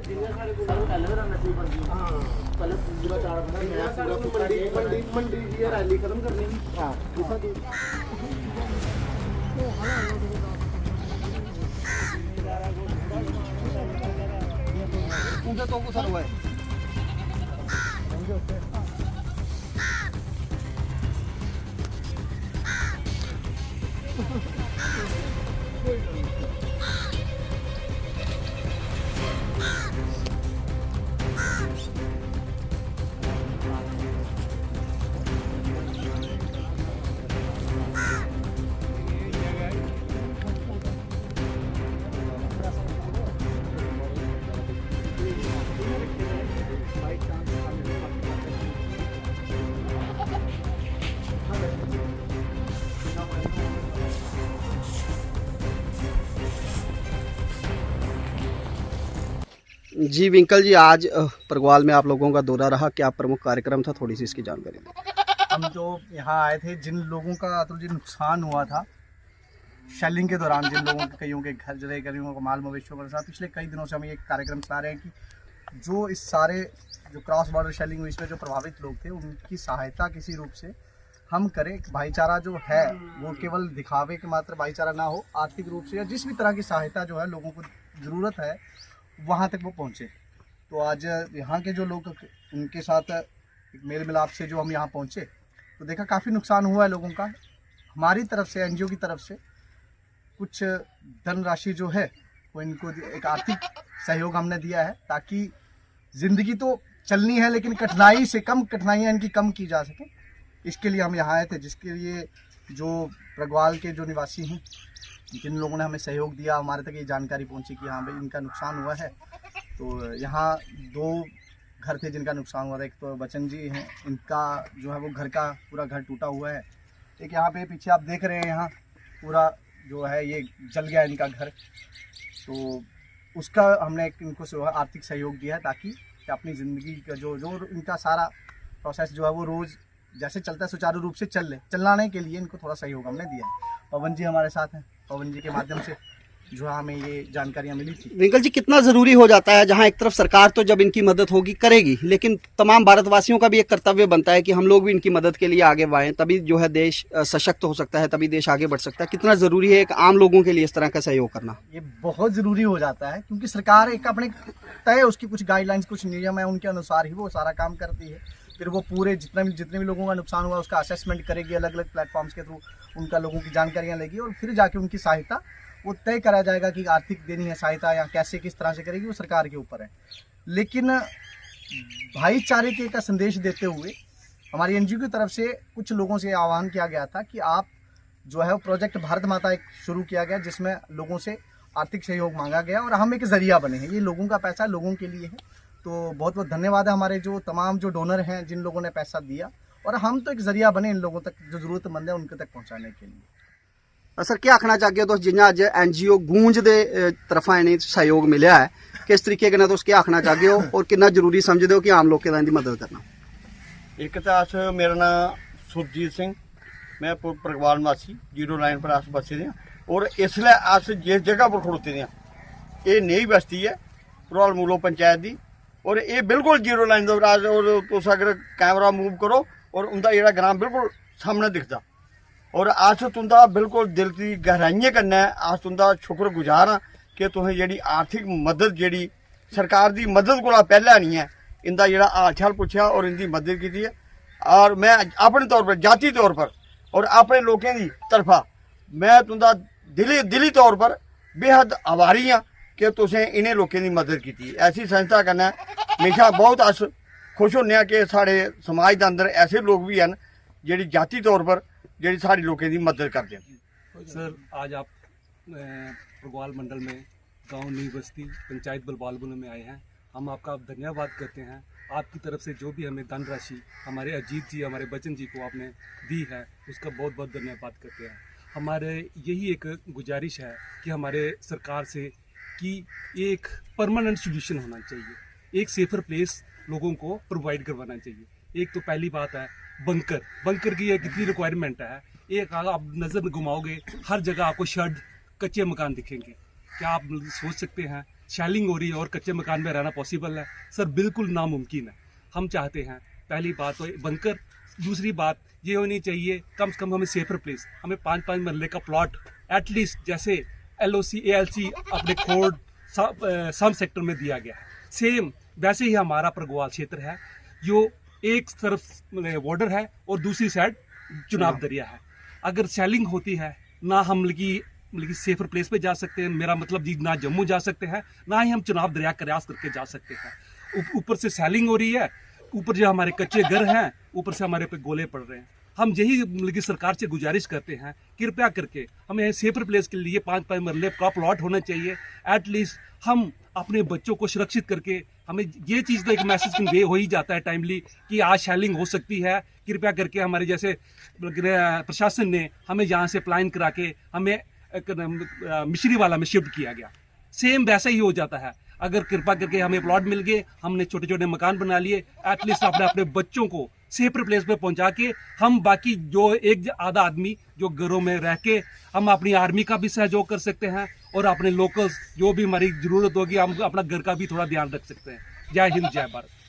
मंडी rally खत्म करनी उनसे तो सर हुआ है। जी विंकल जी, आज परगवाल में आप लोगों का दौरा रहा, क्या प्रमुख कार्यक्रम था, थोड़ी सी इसकी जानकारी दें। हम जो यहाँ आए थे, जिन लोगों का तो जी नुकसान हुआ था शेलिंग के दौरान, जिन लोगों के कईयों के घर जले, कईयों को माल मवेशियों के साथ, पिछले कई दिनों से हम ये कार्यक्रम चला रहे हैं कि जो इस सारे जो क्रॉस बॉर्डर शेलिंग हुई, इसमें जो प्रभावित लोग थे उनकी सहायता किसी रूप से हम करें। भाईचारा जो है वो केवल दिखावे के मात्र भाईचारा ना हो, आर्थिक रूप से या जिस भी तरह की सहायता जो है लोगों को ज़रूरत है वहाँ तक वो पहुँचे। तो आज यहाँ के जो लोग, उनके साथ एक मेल मिलाप से जो हम यहाँ पहुँचे तो देखा काफ़ी नुकसान हुआ है लोगों का। हमारी तरफ से, एनजीओ की तरफ से कुछ धनराशि जो है वो इनको एक आर्थिक सहयोग हमने दिया है, ताकि ज़िंदगी तो चलनी है लेकिन कठिनाई से कम, कठिनाइयाँ इनकी कम की जा सके। इसके लिए हम यहाँ आए थे, जिसके लिए जो परगवाल के जो निवासी हैं, जिन लोगों ने हमें सहयोग दिया, हमारे तक ये जानकारी पहुंची कि हाँ भाई इनका नुकसान हुआ है। तो यहाँ 2 घर थे जिनका नुकसान हुआ था। एक तो बच्चन जी हैं, इनका जो है वो घर का पूरा घर टूटा हुआ है। एक यहाँ पे पीछे आप देख रहे हैं, यहाँ पूरा जो है ये जल गया इनका घर। तो उसका हमने इनको आर्थिक सहयोग दिया है, ताकि अपनी ज़िंदगी का जो इनका सारा प्रोसेस जो है वो रोज़ जैसे चलता है सुचारू रूप से चलाने के लिए इनको थोड़ा सहयोग हमने दिया है। पवन जी हमारे साथ हैं, पवन जी के माध्यम से जो हमें ये जानकारियाँ मिली थी। विंकल जी, कितना ज़रूरी हो जाता है, जहां एक तरफ सरकार तो जब इनकी मदद होगी करेगी, लेकिन तमाम भारतवासियों का भी एक कर्तव्य बनता है कि हम लोग भी इनकी मदद के लिए आगे बढ़ें, तभी जो है देश सशक्त हो सकता है, तभी देश आगे बढ़ सकता है। कितना ज़रूरी है एक आम लोगों के लिए इस तरह का सहयोग करना? ये बहुत ज़रूरी हो जाता है, क्योंकि सरकार एक अपने तय उसकी कुछ गाइडलाइंस, कुछ नियम है, उनके अनुसार ही वो सारा काम करती है। फिर वो पूरे जितने भी लोगों का नुकसान हुआ उसका असेसमेंट करेगी, अलग अलग प्लेटफॉर्म्स के थ्रू उनका लोगों की जानकारियाँ लेगी, और फिर जाके उनकी सहायता वो तय करा जाएगा कि आर्थिक देनी है सहायता या कैसे किस तरह से करेगी, वो सरकार के ऊपर है। लेकिन भाईचारे के का संदेश देते हुए हमारी एनजीओ की तरफ से कुछ लोगों से आह्वान किया गया था कि आप जो है प्रोजेक्ट भारत माता एक शुरू किया गया, जिसमें लोगों से आर्थिक सहयोग मांगा गया और हम एक ज़रिया बने हैं। ये लोगों का पैसा लोगों के लिए है। तो बहुत बहुत धन्यवाद है हमारे जो तमाम जो डोनर हैं, जिन लोगों ने पैसा दिया, और हम तो एक ज़रिया बने इन लोगों तक जो ज़रूरतमंद है उनके तक पहुँचाने के लिए। सर, क्या आखना चाहते हो जिन्हें अज एनजीओ गूंज दे तरफा इन्हें सहयोग मिला है, किस तरीके के तुम क्या आखना चाहते हो और कितना जरूरी समझते हो कि आम लोगों की मदद करना? एक तो अस, मेरा नाम सुरजीत सिंह, मैं परगवाल निवासी 0 लाइन पर अस बसे दे, और इसलिए अस जिस जगह पर खड़ोते दे ये नई बस्ती है परगवाल मूलो पंचायत की, और ये बिल्कुल 0 लाइन और तुस अगर कैमरा मूव करो और उनका जो ग्राम बिल्कुल सामने दिखता, और अस तुंदा बिल्कुल दिल की गहराइयें कन्नै अस तुंदा शुक्रगुजार हाँ कि तुसें जी आर्थिक मदद जी सरकार की मदद को पहले नहीं है इनका जो हाल चाल पूछा और इनकी मदद की है। और मैं अपने तौर पर, जाती तौर पर और अपने लोगों की तरफा मैं तुंदा दिली तौर पर बेहद आभारी हाँ कि तुसें इन्हें लोगों की मदद की। ऐसी संस्था कन्नै हमेशा बहुत अस खुश होने कि साढ़े समाज के अंदर ऐसे लोग भी हैं जी जाती तौर पर जी साढ़े लोगों की मदद करते हैं। सर, आज आप परगवाल मंडल में गांव नी बस्ती पंचायत बलबालपुर में आए हैं। हम आपका धन्यवाद करते हैं। आपकी तरफ से जो भी हमें धनराशि हमारे अजीत जी, हमारे बच्चन जी को आपने दी है, उसका बहुत बहुत धन्यवाद करते हैं। हमारे यही एक गुजारिश है कि हमारे सरकार से कि एक परमानेंट सोल्यूशन होना चाहिए, एक सेफर प्लेस लोगों को प्रोवाइड करवाना चाहिए। एक तो पहली बात है बंकर की कितनी रिक्वायरमेंट है। एक आप नज़र घुमाओगे हर जगह आपको शेड, कच्चे मकान दिखेंगे। क्या आप सोच सकते हैं शैलिंग हो रही है और कच्चे मकान में रहना पॉसिबल है? सर बिल्कुल नामुमकिन है। हम चाहते हैं पहली बात तो बनकर, दूसरी बात ये होनी चाहिए कम से कम हमें सेफर प्लेस, हमें 5-5 मरले का प्लॉट एटलीस्ट जैसे LOC ALC अपने खोड़ सम सेक्टर में दिया गया है, सेम वैसे ही हमारा परगवाल क्षेत्र है जो एक तरफ बॉर्डर है और दूसरी साइड चुनाव दरिया है। अगर सेलिंग होती है ना हम सेफर प्लेस पे जा सकते हैं, मेरा मतलब जी ना जम्मू जा सकते हैं ना ही हम चुनाव दरिया क्रॉस करके जा सकते हैं। ऊपर से सेलिंग हो रही है, ऊपर जो हमारे कच्चे घर हैं, ऊपर से हमारे पे गोले पड़ रहे हैं। हम यही सरकार से गुजारिश करते हैं कृपया करके हमें सेफर प्लेस के लिए 5-5 मरले का प्लॉट होना चाहिए। एटलीस्ट हम अपने बच्चों को सुरक्षित करके, हमें ये चीज़ तो एक मैसेज कन्वे हो ही जाता है टाइमली कि आज शेलिंग हो सकती है, कृपया करके हमारे जैसे प्रशासन ने हमें यहाँ से प्लान करा के हमें मिश्री वाला में शिफ्ट किया गया। सेम वैसा ही हो जाता है। अगर कृपा करके हमें प्लॉट मिल गए, हमने छोटे छोटे मकान बना लिए, एटलीस्ट अपने बच्चों को सेफर प्लेस पे पहुंचा के हम बाकी जो एक आधा आदमी जो घरों में रह के हम अपनी आर्मी का भी सहयोग कर सकते हैं और अपने लोकल्स जो भी हमारी जरूरत होगी हम अपना घर का भी थोड़ा ध्यान रख सकते हैं। जय हिंद, जय भारत।